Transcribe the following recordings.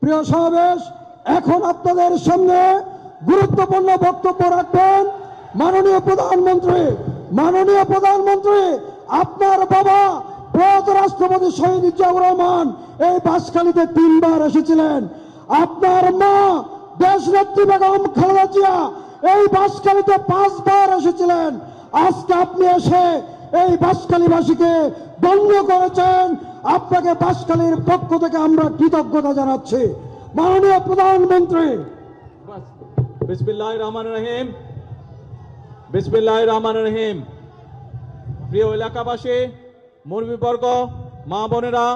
প্রিয় সমাবেশ, এখন আপনাদের সামনে গুরুত্বপূর্ণ বক্তব্য রাখবেন মাননীয় প্রধানমন্ত্রী। মাননীয় প্রধানমন্ত্রী, আপনার বাবা প্রয়াত রাষ্ট্রপতি শহীদ জিয়াউর রহমান এই বাঁশখালীতে 3 বার এসেছিলেন। আপনার মা দেশনেত্রী বেগম খালেদা জিয়া এই বাঁশখালীতে 5 বার এসেছিলেন। আজকে আপনি এসে এই বাঁশখালীবাসীকে ধন্য করেছেন। আপনাকে বাঁশখালীর পক্ষ থেকে আমরা কৃতজ্ঞতা জানাচ্ছি। মাননীয় প্রধানমন্ত্রী। বিসমিল্লাহির রহমানির রহিম। বিসমিল্লাহির রহমানির রহিম। প্রিয় এলাকাবাসী, মুরব্বীবর্গ, মা বোনেরা,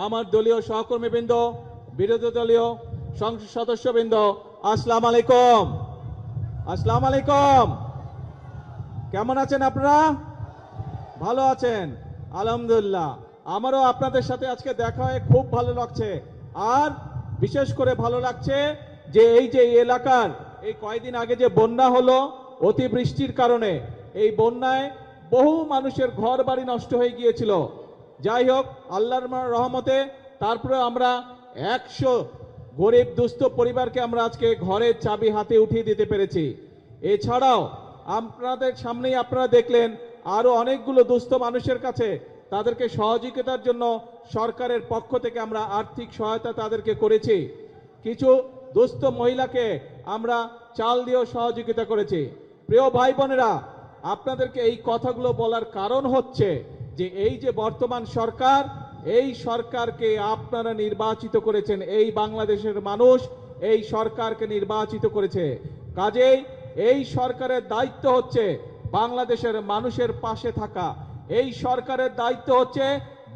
আমার দলীয় সহকর্মীবৃন্দ, বিরোধী দলীয় সংসদ সদস্যবৃন্দ, আসসালামু আলাইকুম। আসসালামু আলাইকুম। কেমন আছেন আপনারা? ভালো আছেন? আলহামদুলিল্লাহ। আমারও আপনাদের সাথে আজকে দেখা হয়ে খুব ভালো লাগছে। আর বিশেষ করে ভালো লাগছে যে এই এলাকার এই কয়েকদিন আগে যে বন্যা হলো, অতিবৃষ্টির কারণে এই বন্যায় বহু মানুষের ঘর বাড়ি নষ্ট হয়ে গিয়েছিল। যাই হোক, আল্লাহর রহমতে তারপরে আমরা 100 গরিব দুস্থ পরিবারকে আমরা আজকে ঘরের চাবি হাতে উঠিয়ে দিতে পেরেছি। এছাড়াও আপনাদের সামনেই আপনারা দেখলেন আরো অনেকগুলো দুস্থ মানুষের কাছে তাদেরকে সহযোগিতার জন্য সরকারের পক্ষ থেকে আমরা আর্থিক সহায়তা তাদেরকে করেছি। কিছু দুস্থ মহিলাকে আমরা চাল দিয়েও সহযোগিতা করেছি। প্রিয় ভাই বোনেরা, আপনাদেরকে এই কথাগুলো বলার কারণ হচ্ছে যে এই যে বর্তমান সরকার, এই সরকারকে আপনারা নির্বাচিত করেছেন। এই বাংলাদেশের মানুষ এই সরকারকে নির্বাচিত করেছে। কাজেই এই সরকারের দায়িত্ব হচ্ছে বাংলাদেশের মানুষের পাশে থাকা। এই সরকারের দায়িত্ব হচ্ছে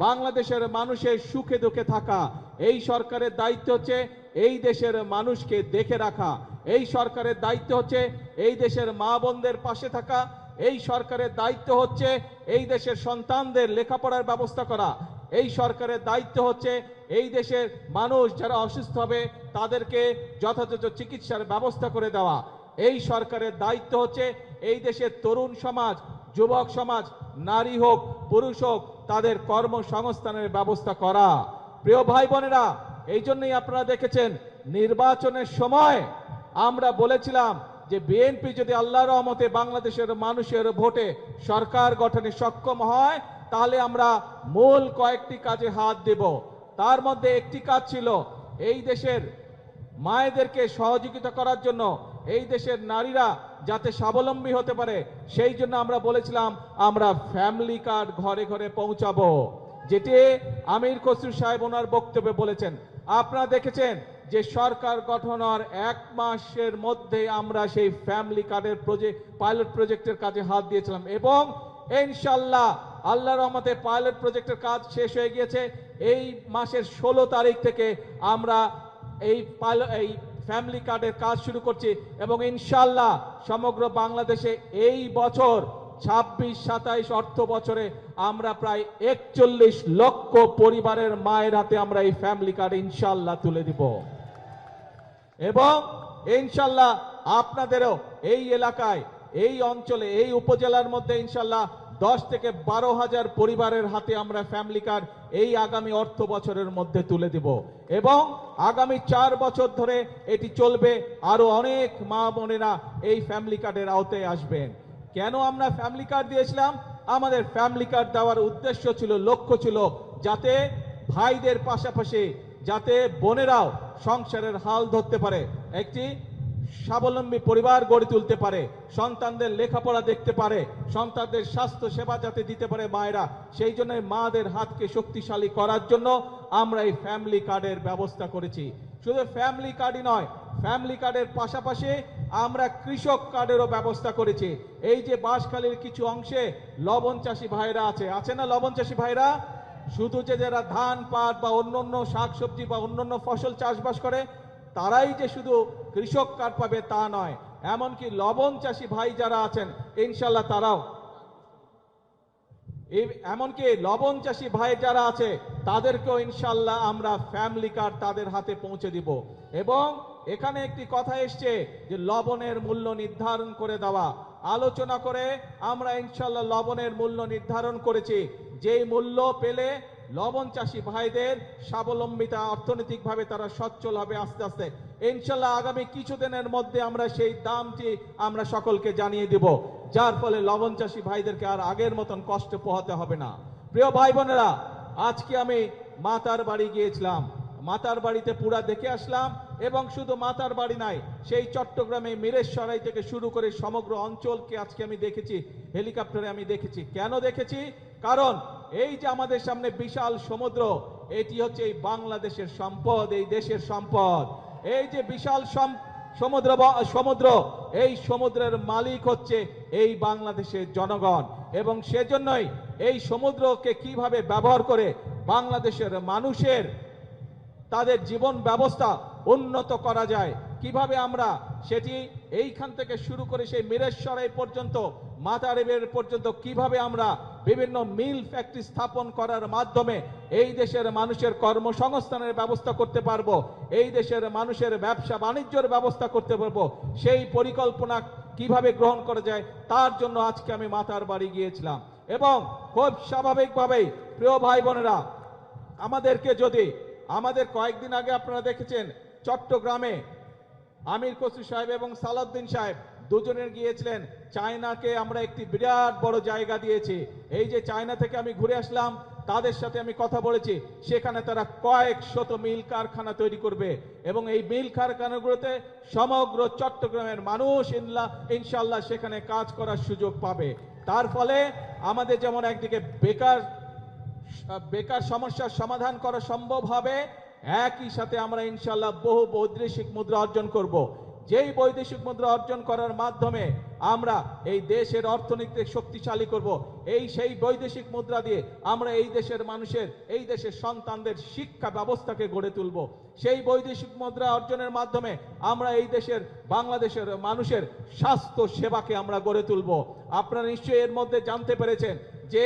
বাংলাদেশের মানুষের সুখে দুঃখে থাকা। এই সরকারের দায়িত্ব হচ্ছে এই দেশের মানুষকে দেখে রাখা। এই সরকারের দায়িত্ব হচ্ছে এই দেশের মা বোনদের পাশে থাকা। এই সরকারের দায়িত্ব হচ্ছে এই দেশের সন্তানদের লেখাপড়ার ব্যবস্থা করা। এই সরকারের দায়িত্ব হচ্ছে এই দেশের মানুষ যারা অসুস্থ হবে তাদেরকে যথাযথ চিকিৎসার ব্যবস্থা করে দেওয়া। এই সরকারের দায়িত্ব হচ্ছে এই দেশের তরুণ সমাজ, যুবক সমাজ, নারী হোক পুরুষ হোক, তাদের কর্মসংস্থানের ব্যবস্থা করা। প্রিয় ভাই বোনেরা, এই জন্যই আপনারা দেখেছেন নির্বাচনের সময় আমরা বলেছিলাম যে বিএনপি যদি আল্লাহর রহমতে বাংলাদেশের মানুষের ভোটে সরকার গঠনে সক্ষম হয় তাহলে আমরা মূল কয়েকটি কাজে হাত দেব। তার মধ্যে একটি কাজ ছিল এই দেশের মায়েদেরকে সহযোগিতা করার জন্য, এই দেশের নারীরা যাতে স্বাবলম্বী হতে পারে সেই জন্য আমরা বলেছিলাম আমরা ফ্যামিলি কার্ড ঘরে ঘরে পৌঁছাবো, যেটি আমির খসরু সাহেব ওনার বক্তব্যে বলেছেন। আপনারা দেখেছেন যে সরকার গঠন হওয়ার 1 মাসের মধ্যে আমরা সেই ফ্যামিলি কার্ডের পাইলট প্রজেক্টের কাজে হাত দিয়েছিলাম এবং ইনশাআল্লাহ আল্লাহর রহমতে পাইলট প্রজেক্টের কাজ শেষ হয়ে গিয়েছে। এই মাসের 16 তারিখ থেকে আমরা এই ফ্যামিলি কার্ডের কাজ শুরু করছি এবং ইনশাআল্লাহ সমগ্র বাংলাদেশে এই বছর 26-27 অর্থ বছরে আমরা প্রায় 41 লক্ষ পরিবারের মায়ের হাতে আমরা এই ফ্যামিলি কার্ড ইনশাআল্লাহ তুলে দিব এবং ইনশাআল্লাহ আপনাদেরও এই এলাকায়, এই অঞ্চলে, এই উপজেলার মধ্যে ইনশাআল্লাহ 10 থেকে 12 হাজার পরিবারের হাতে আমরা ফ্যামিলি কার্ড এই আগামী অর্থ বছরের মধ্যে তুলে দিব এবং আগামী 4 বছর ধরে এটি চলবে। আরো অনেক মা বোনেরা এই ফ্যামিলি কার্ডের আওতায় আসবেন। কেন আমরা ফ্যামিলি কার্ড দিয়েছিলাম? আমাদের ফ্যামিলি কার্ড দেওয়ার উদ্দেশ্য ছিল, লক্ষ্য ছিল যাতে ভাইদের পাশাপাশি যাতে বোনেরাও সংসারের হাল ধরতে পারে, একটি স্বাবলম্বী পরিবার গড়ে তুলতে পারে, সন্তানদের লেখাপড়া দেখতে পারে, সন্তানদের স্বাস্থ্য সেবা যাতে দিতে পারে মায়েরা, সেই জন্য মাদের হাতকে শক্তিশালী করার জন্য আমরা এই ফ্যামিলি কার্ডের ব্যবস্থা করেছি। শুধু ফ্যামিলি কার্ডই নয়, ফ্যামিলি কার্ডের পাশাপাশি আমরা কৃষক কার্ডেরও ব্যবস্থা করেছি। এই যে বাঁশখালীর কিছু অংশে লবণ চাষী ভাইরা আছে না, লবণ চাষী ভাইরা শুধু যে যারা ধান পাট বা অন্যান্য শাকসবজি বা অন্যান্য ফসল চাষবাস করে তারাই যে শুধু কৃষক কার্ড পাবে তা নয়, এমনকি লবণ চাষী ভাই যারা আছেন ইনশাআল্লাহ তারাও, এমনকি লবণ চাষী ভাই যারা আছে তাদেরকেও ইনশাআল্লাহ আমরা ফ্যামিলি কার্ড তাদের হাতে পৌঁছে দিব। এবং এখানে একটি কথা এসছে যে লবণের মূল্য নির্ধারণ করে দেওয়া, আলোচনা করে আমরা ইনশাআল্লাহ লবণের মূল্য নির্ধারণ করেছি। যেই মূল্য পেলে লবণ চাষী ভাইদের স্বাবলম্বিতা, অর্থনৈতিকভাবে তারা সচ্ছল হবে আস্তে আস্তে। ইনশাল্লাহ আগামী কিছুদিনের মধ্যে আমরা সেই দামটি আমরা সকলকে জানিয়ে দেব, যার ফলে লবণ চাষী ভাইদেরকে আর আগের মতন কষ্ট পোহাতে হবে না। প্রিয় ভাই বোনেরা, আজকে আমি মাতার বাড়ি গিয়েছিলাম, মাতার বাড়িতে পুরা দেখে আসলাম। এবং শুধু মাতার বাড়ি নাই, সেই চট্টগ্রামে মিরেশসরাই থেকে শুরু করে সমগ্র অঞ্চলকে আজকে আমি দেখেছি, হেলিকপ্টারে আমি দেখেছি। কেন দেখেছি? কারণ এই যে আমাদের সামনে বিশাল সমুদ্র, এটি হচ্ছে এই বাংলাদেশের সম্পদ, এই দেশের সম্পদ। এই যে বিশাল সমুদ্র, এই সমুদ্রের মালিক হচ্ছে এই বাংলাদেশের জনগণ। এবং সেজন্যই এই সমুদ্রকে কিভাবে ব্যবহার করে বাংলাদেশের মানুষের তাদের জীবন ব্যবস্থা উন্নত করা যায়, কিভাবে আমরা সেটি এইখান থেকে শুরু করে সেই মিরেশসরাই পর্যন্ত, মাতারেবের পর্যন্ত কিভাবে আমরা বিভিন্ন মিল ফ্যাক্টরি স্থাপন করার মাধ্যমে এই দেশের মানুষের কর্মসংস্থানের ব্যবস্থা করতে পারবো, এই দেশের মানুষের ব্যবসা বাণিজ্যের ব্যবস্থা করতে পারবো, সেই পরিকল্পনা কিভাবে গ্রহণ করা যায়, তার জন্য আজকে আমি মাতার বাড়ি গিয়েছিলাম। এবং খুব স্বাভাবিকভাবেই প্রিয় ভাই বোনেরা, আমাদের কয়েকদিন আগে আপনারা দেখেছেন চট্টগ্রামে আমির খসরু সাহেব এবং সালাউদ্দিন সাহেব দুজনের গিয়েছিলেন চায়নাকে। আমরা একটি বিরাট বড় জায়গা দিয়েছি। এই যে চায়না থেকে আমি ঘুরে আসলাম, তাদের সাথে আমি কথা বলেছি, সেখানে তারা কয়েক শত মিল কারখানা তৈরি করবে এবং এই মিল কারখানাগুলোতে সমগ্র চট্টগ্রামের মানুষ ইনশাল্লাহ সেখানে কাজ করার সুযোগ পাবে। তার ফলে আমাদের যেমন একদিকে বেকার সমস্যার সমাধান করা সম্ভব হবে, একই সাথে আমরা ইনশাল্লাহ বহু বৈদেশিক মুদ্রা অর্জন করব। যেই বৈদেশিক মুদ্রা অর্জন করার মাধ্যমে আমরা এই দেশের অর্থনীতিকে শক্তিশালী করব। সেই বৈদেশিক মুদ্রা দিয়ে আমরা এই দেশের মানুষের, এই দেশের সন্তানদের শিক্ষা ব্যবস্থাকে গড়ে তুলব। সেই বৈদেশিক মুদ্রা অর্জনের মাধ্যমে আমরা এই দেশের বাংলাদেশের মানুষের স্বাস্থ্য সেবাকে আমরা গড়ে তুলব। আপনারা নিশ্চয়ই এর মধ্যে জানতে পেরেছেন যে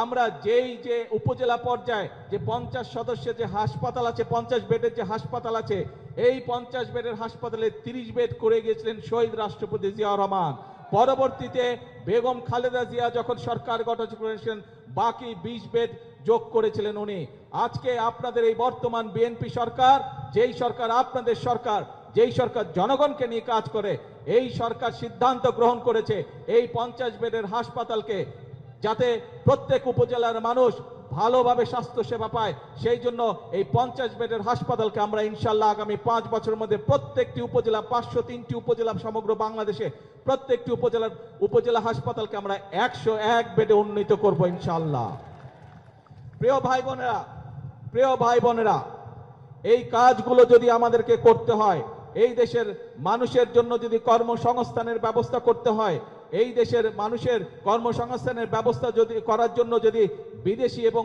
আমরা যে উপজেলা পর্যায়ে যে 50 সদস্যের যে হাসপাতাল আছে, 50 বেডের যে হাসপাতাল আছে, এই 50 বেডের হাসপাতালে 30 বেড করে গিয়েছিলেন শহীদ রাষ্ট্রপতি জিয়াউর রহমান। পরবর্তীতে বেগম খালেদা জিয়া যখন সরকার গঠন করেছেন, বাকি 20 বেড যোগ করেছিলেন উনি। আজকে আপনাদের এই বর্তমান বিএনপি সরকার, যেই সরকার আপনাদের সরকার, যেই সরকার জনগণকে নিয়ে কাজ করে, এই সরকার সিদ্ধান্ত গ্রহণ করেছে এই 50 বেডের হাসপাতালকে যাতে প্রত্যেক উপজেলার মানুষ ভালোভাবে স্বাস্থ্য সেবা পায়, সেই জন্য এই 50 বেডের হাসপাতালকে আমরা ইনশাল্লাহ আগামী 5 বছরের মধ্যে প্রত্যেকটি উপজেলা, 503টি উপজেলা সমগ্র বাংলাদেশে প্রত্যেকটি উপজেলা হাসপাতালকে আমরা 101 বেডে উন্নীত করব ইনশাল্লাহ। প্রিয় ভাই বোনেরা, এই কাজগুলো যদি আমাদেরকে করতে হয়, এই দেশের মানুষের জন্য যদি কর্মসংস্থানের ব্যবস্থা করতে হয়, এই দেশের মানুষের কর্মসংস্থানের ব্যবস্থা যদি করার জন্য যদি বিদেশি এবং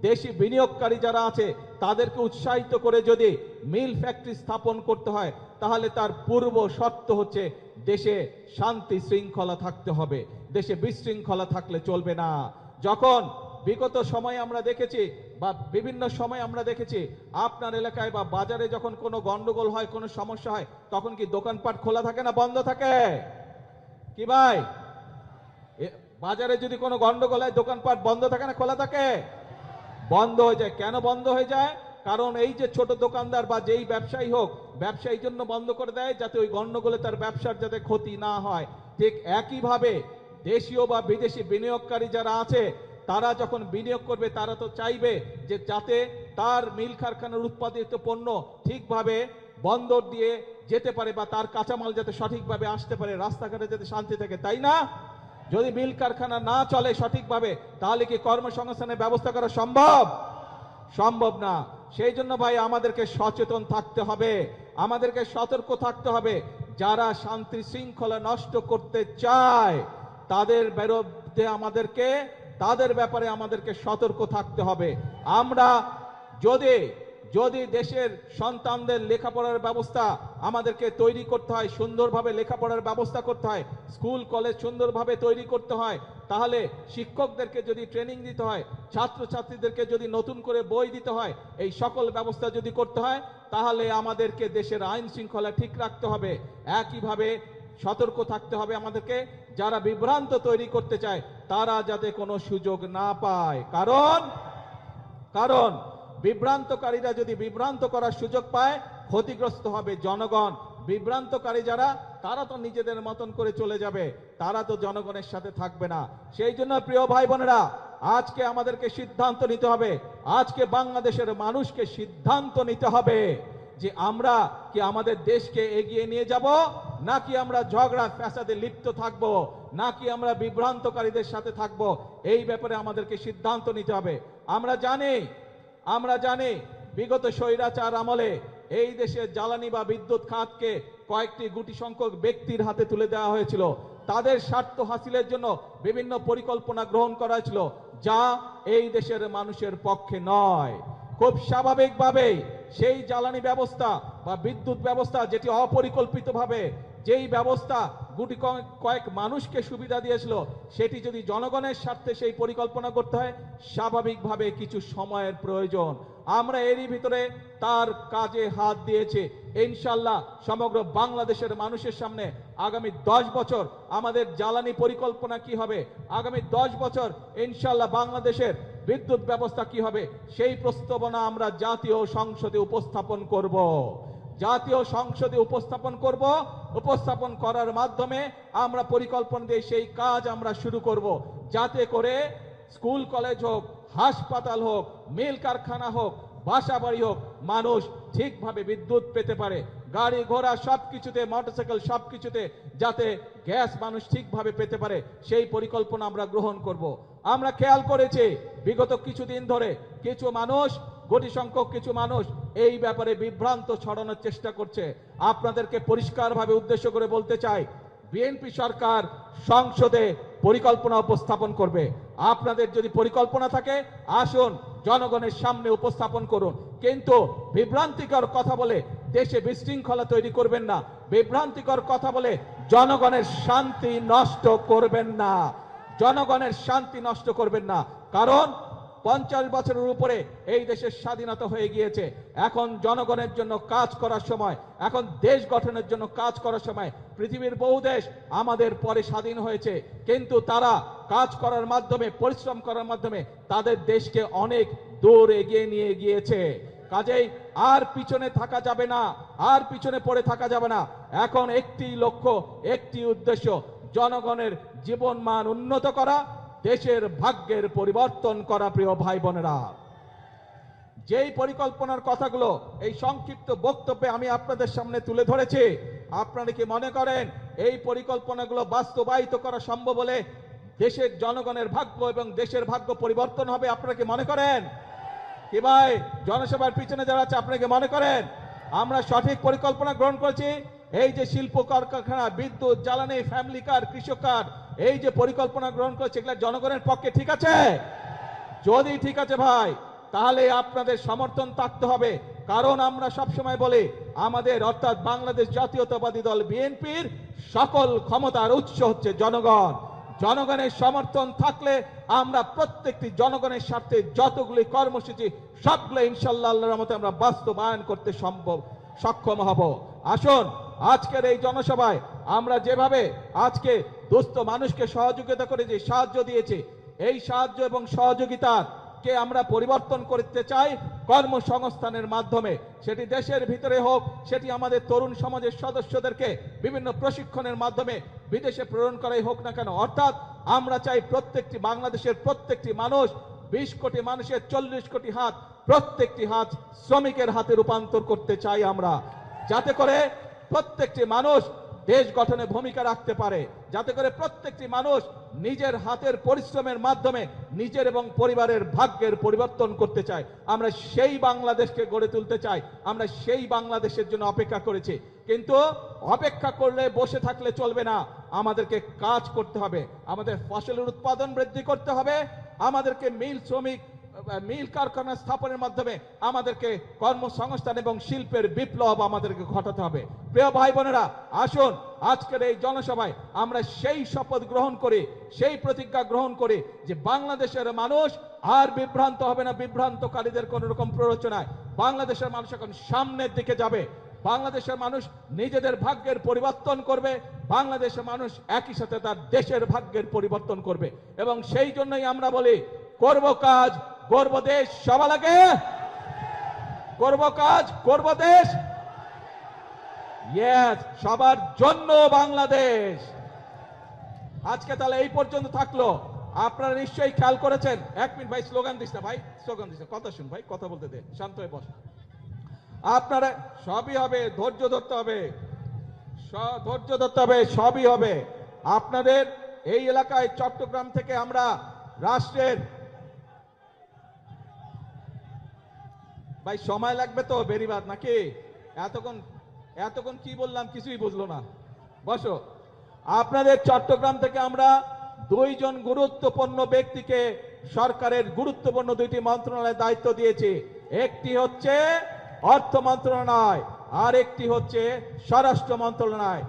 দেশি বিনিয়োগকারী যারা আছে তাদেরকে উৎসাহিত করে যদি মিল ফ্যাক্টরি স্থাপন করতে হয়, তাহলে তার পূর্ব শর্ত হচ্ছে দেশে শান্তি শৃঙ্খলা থাকতে হবে। দেশে বিশৃঙ্খলা থাকলে চলবে না। যখন বিগত সময়ে আমরা দেখেছি বা বিভিন্ন সময় আমরা দেখেছি আপনার এলাকায় বা বাজারে যখন কোনো গন্ডগোল হয়, কোনো সমস্যা হয়, তখন কি দোকানপাট খোলা থাকে না বন্ধ থাকে? কি ভাই, বাজারে যদি কোনো গন্ডগোল হয় দোকানপাট বন্ধ থাকে না খোলা থাকে? বন্ধ হয়ে যায়। কেন বন্ধ হয়ে যায়? কারণ এই যে ছোট দোকানদার বা যেই ব্যবসায়ী হোক, ব্যবসায়ী জন্য বন্ধ করে দেয় যাতে ওই গন্ডগোলে তার ব্যবসার যাতে ক্ষতি না হয়। ঠিক একইভাবে দেশীয় বা বিদেশি বিনিয়োগকারী যারা আছে, তারা যখন বিনিয়োগ করবে তারা তো চাইবে যে যাতে তার মিল কারখানার উৎপাদিত পণ্য ঠিকভাবে বন্দর দিয়ে যেতে পারে বা তার কাঁচামাল যাতে সঠিকভাবে আসতে পারে, রাস্তাঘাটে যাতে শান্তি থাকে, তাই না? যদি মিল কারখানা না চলে সঠিকভাবে, তাহলে কি কর্মসংস্থানের ব্যবস্থা করা সম্ভব না। সেই জন্য ভাই আমাদেরকে সচেতন থাকতে হবে, আমাদেরকে সতর্ক থাকতে হবে। যারা শান্তি শৃঙ্খলা নষ্ট করতে চায় তাদের বিরুদ্ধে তাদের ব্যাপারে আমাদেরকে সতর্ক থাকতে হবে। আমরা যদি দেশের সন্তানদের লেখাপড়ার ব্যবস্থা আমাদেরকে তৈরি করতে হয়, সুন্দরভাবে লেখাপড়ার ব্যবস্থা করতে হয়, স্কুল কলেজ সুন্দরভাবে তৈরি করতে হয়, তাহলে শিক্ষকদেরকে যদি ট্রেনিং দিতে হয়, ছাত্রছাত্রীদেরকে যদি নতুন করে বই দিতে হয়, এই সকল ব্যবস্থা যদি করতে হয়, তাহলে আমাদেরকে দেশের আইন শৃঙ্খলা ঠিক রাখতে হবে। একইভাবে সতর্ক থাকতে হবে আমাদেরকে, যারা বিভ্রান্ত তৈরি করতে চায় তারা যাতে কোনো সুযোগ না পায়। কারণ কারণ বিভ্রান্তকারীরা যদি বিভ্রান্ত করার সুযোগ পায়, ক্ষতিগ্রস্ত হবে জনগণ। বিভ্রান্তকারী যারা, তারা তো নিজেদের মতন করে চলে যাবে, তারা তো জনগণের সাথে থাকবে না। সেই জন্য প্রিয় ভাই বোনেরা, আজকে আমাদেরকে সিদ্ধান্ত নিতে হবে, আজকে বাংলাদেশের মানুষকে সিদ্ধান্ত নিতে হবে যে আমরা কি আমাদের দেশকে এগিয়ে নিয়ে যাব, নাকি আমরা ঝগড়া ফ্যাসাদে লিপ্ত থাকব, নাকি আমরা বিভ্রান্তকারীদের সাথে থাকব। এই ব্যাপারে আমাদেরকে সিদ্ধান্ত নিতে হবে। আমরা জানি বিগত স্বৈরাচার আমলে এই দেশের জ্বালানি বা বিদ্যুৎ খাতকে কয়েকটি গুটি সংখ্যক ব্যক্তির হাতে তুলে দেওয়া হয়েছিল। তাদের স্বার্থ হাসিলের জন্য বিভিন্ন পরিকল্পনা গ্রহণ করা হয়েছিল, যা এই দেশের মানুষের পক্ষে নয়। খুব স্বাভাবিকভাবেই সেই জ্বালানি ব্যবস্থা বা বিদ্যুৎ ব্যবস্থা, যেটি অপরিকল্পিতভাবে যেই ব্যবস্থা গুটি কয়েক মানুষকে সুবিধা দিয়েছিল, সেটি যদি জনগণের স্বার্থে সেই পরিকল্পনা করতে হয়, স্বাভাবিকভাবে কিছু সময়ের প্রয়োজন। আমরা এরই ভিতরে তার কাজে হাত দিয়েছি। ইনশাল্লাহ সমগ্র বাংলাদেশের মানুষের সামনে আগামী 10 বছর আমাদের জ্বালানি পরিকল্পনা কি হবে, আগামী 10 বছর ইনশাল্লাহ বাংলাদেশের বিদ্যুৎ ব্যবস্থা কি হবে, সেই প্রস্তাবনা আমরা জাতীয় সংসদে উপস্থাপন করব। জাতীয় সংসদে উপস্থাপন করার মাধ্যমে আমরা পরিকল্পনা দিয়ে সেই কাজ আমরা শুরু করব, যাতে করে স্কুল কলেজ হোক, হাসপাতাল হোক, মিল কারখানা হোক, বাসা বাড়ি হোক, মানুষ ঠিকভাবে বিদ্যুৎ পেতে পারে। গাড়ি ঘোড়া সবকিছুতে, মোটরসাইকেল সবকিছুতে যাতে গ্যাস মানুষ ঠিকভাবে পেতে পারে, সেই পরিকল্পনা আমরা গ্রহণ করব। আমরা খেয়াল করেছি বিগত কিছুদিন ধরে কিছু মানুষ, কোটি সংখ্যক কিছু মানুষ এই ব্যাপারে বিভ্রান্ত ছড়ানোর চেষ্টা করছে। আপনাদেরকে পরিষ্কারভাবে উদ্দেশ্য করে বলতে চাই, বিএনপি সরকার সংসদে পরিকল্পনা উপস্থাপন করবে। আপনাদের যদি পরিকল্পনা থাকে, আসুন জনগণের সামনে উপস্থাপন করুন, কিন্তু বিভ্রান্তিকর কথা বলে দেশে বিশৃঙ্খলা তৈরি করবেন না, বিভ্রান্তিকর কথা বলে জনগণের শান্তি নষ্ট করবেন না, জনগণের শান্তি নষ্ট করবেন না। কারণ 50 বছরের উপরে এই দেশের স্বাধীনতা হয়ে গিয়েছে। এখন জনগণের জন্য কাজ করার সময়, এখন দেশ গঠনের জন্য কাজ করার সময়। পৃথিবীর বহু দেশ আমাদের পরে স্বাধীন হয়েছে, কিন্তু তারা কাজ করার মাধ্যমে, পরিশ্রম করার মাধ্যমে তাদের দেশকে অনেক দূর এগিয়ে নিয়ে গিয়েছে। কাজেই আর পিছনে থাকা যাবে না, আর পিছনে পড়ে থাকা যাবে না। এখন একটি লক্ষ্য, একটি উদ্দেশ্য, জনগণের জীবন মান উন্নত করা, দেশের ভাগ্যের পরিবর্তন করা। প্রিয় ভাই বোনেরা, যেই পরিকল্পনার কথাগুলো এই সংক্ষিপ্ত বক্তব্যে আমি আপনাদের সামনে তুলে ধরেছি, আপনারা কি মনে করেন এই পরিকল্পনাগুলো বাস্তবায়িত করা সম্ভব হলে দেশের জনগণের ভাগ্য এবং দেশের ভাগ্য পরিবর্তন হবে? আপনারা কি মনে করেন? কি ভাই, জনসভার পিছনে যারা আছে, আপনারা কি মনে করেন আমরা সঠিক পরিকল্পনা গ্রহণ করেছি? এই যে শিল্প কারখানা, বিদ্যুৎ, জ্বালানি, ফ্যামিলি কার, কৃষক কার, এই যে পরিকল্পনা গ্রহণ করেছে, এগুলো জনগণের পক্ষে ঠিক আছে? যদি ঠিক আছে ভাই, তাহলে আপনাদের সমর্থন থাকতে হবে। কারণ আমরা সবসময় বলি, আমাদের অর্থাৎ বাংলাদেশ জাতীয়তাবাদী দল বিএনপির সকল ক্ষমতার উৎস হচ্ছে জনগণ। জনগণের সমর্থন থাকলে আমরা প্রত্যেকটি জনগণের স্বার্থে যতগুলি কর্মসূচি, সবগুলো ইনশাআল্লাহ আল্লাহর রহমতে আমরা বাস্তবায়ন করতে সক্ষম হব। আসুন আজকের এই জনসভায় আমরা যেভাবে আজকে দুস্থ মানুষকে সহযোগিতা করে যে সাহায্য দিয়েছি, এই সাহায্য এবং সহযোগিতাকে আমরা পরিবর্তন করতে চাই কর্মসংস্থানের মাধ্যমে। সেটি দেশের ভিতরে হোক, সেটি আমাদের তরুণ সমাজের সদস্যদেরকে বিভিন্ন প্রশিক্ষণের মাধ্যমে বিদেশে প্রেরণ করাই হোক না কেন। অর্থাৎ আমরা চাই প্রত্যেকটি বাংলাদেশের প্রত্যেকটি মানুষ, 20 কোটি মানুষের 40 কোটি হাত, প্রত্যেকটি হাত শ্রমিকের হাতে রূপান্তর করতে চাই আমরা, যাতে করে প্রত্যেকটি মানুষ দেশ গঠনে ভূমিকা রাখতে পারে, যাতে করে প্রত্যেকটি মানুষ নিজের হাতের পরিশ্রমের মাধ্যমে নিজের এবং পরিবারের ভাগ্যের পরিবর্তন করতে চায়। আমরা সেই বাংলাদেশকে গড়ে তুলতে চাই। আমরা সেই বাংলাদেশের জন্য অপেক্ষা করেছি, কিন্তু অপেক্ষা করলে, বসে থাকলে চলবে না। আমাদেরকে কাজ করতে হবে, আমাদের ফসলের উৎপাদন বৃদ্ধি করতে হবে, আমাদেরকে মিল কারখানা স্থাপনের মাধ্যমে আমাদেরকে কর্মসংস্থান এবং শিল্পের বিপ্লব আমাদেরকে ঘটাতে হবে। প্রিয় ভাই বোনেরা, আসুন আজকের এই জনসভায় আমরা সেই শপথ গ্রহণ করি, সেই প্রতিজ্ঞা গ্রহণ করি যে বাংলাদেশের মানুষ আর বিভ্রান্ত হবে না, বিভ্রান্তকারীদের কোন রকম প্ররোচনায়। বাংলাদেশের মানুষ এখন সামনের দিকে যাবে, বাংলাদেশের মানুষ নিজেদের ভাগ্যের পরিবর্তন করবে, বাংলাদেশের মানুষ একই সাথে তার দেশের ভাগ্যের পরিবর্তন করবে। এবং সেই জন্যই আমরা বলি, করব কাজ, করব দেশ সবার আগে, করব কাজ, করব দেশ, ইয়েস, সবার জন্য বাংলাদেশ। আজকে তাহলে এই পর্যন্ত থাকলো। আপনারা নিশ্চয়ই খেয়াল করেছেন। 1 মিনিট ভাই, স্লোগান দিস না ভাই, স্লোগান দিস না, কথা শুন ভাই, কথা বলতে দে, শান্ত হয়ে বস। আপনারা সবই হবে, ধৈর্য ধরতে হবে, ধৈর্য ধরতে হবে, সবই হবে। আপনাদের এই এলাকায় চট্টগ্রাম থেকে আমরা রাষ্ট্রের, ভাই সময় লাগবে তো বেরিবাদ নাকি? এতক্ষণ কি বললাম কিছুই বুঝলো না। বসো। আপনাদের চট্টগ্রাম থেকে আমরা 2 জন গুরুত্বপূর্ণ ব্যক্তিকে সরকারের গুরুত্বপূর্ণ 2টি মন্ত্রণালয়ের দায়িত্ব দিয়েছি। একটি হচ্ছে অর্থ মন্ত্রণালয়, আর একটি হচ্ছে স্বরাষ্ট্র মন্ত্রণালয়।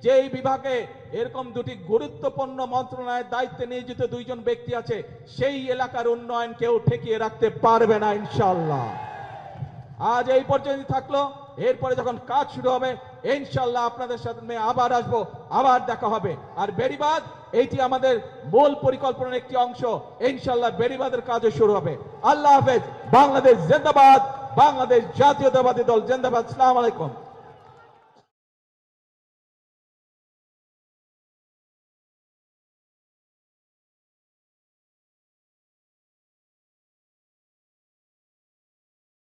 যেই বিভাগে এরকম 2টি গুরুত্বপূর্ণ মন্ত্রণালয়ের দায়িত্বে নিয়োজিত 2 জন ব্যক্তি আছে, সেই এলাকার উন্নয়ন কেউ ঠেকিয়ে রাখতে পারবে না ইনশাআল্লাহ। আজ এই পর্যন্ত থাকলো। এরপরে যখন কাজ শুরু হবে ইনশাআল্লাহ আপনাদের সাথে আবার আসবো, আবার দেখা হবে। আর বেড়িবাঁধ এইটি আমাদের মূল পরিকল্পনার একটি অংশ। ইনশাআল্লাহ বেড়িবাঁধের কাজও শুরু হবে। আল্লাহ হাফেজ। বাংলাদেশ জিন্দাবাদ, বাংলাদেশ জাতীয়তাবাদী দল জিন্দাবাদ। আসসালামু আলাইকুম।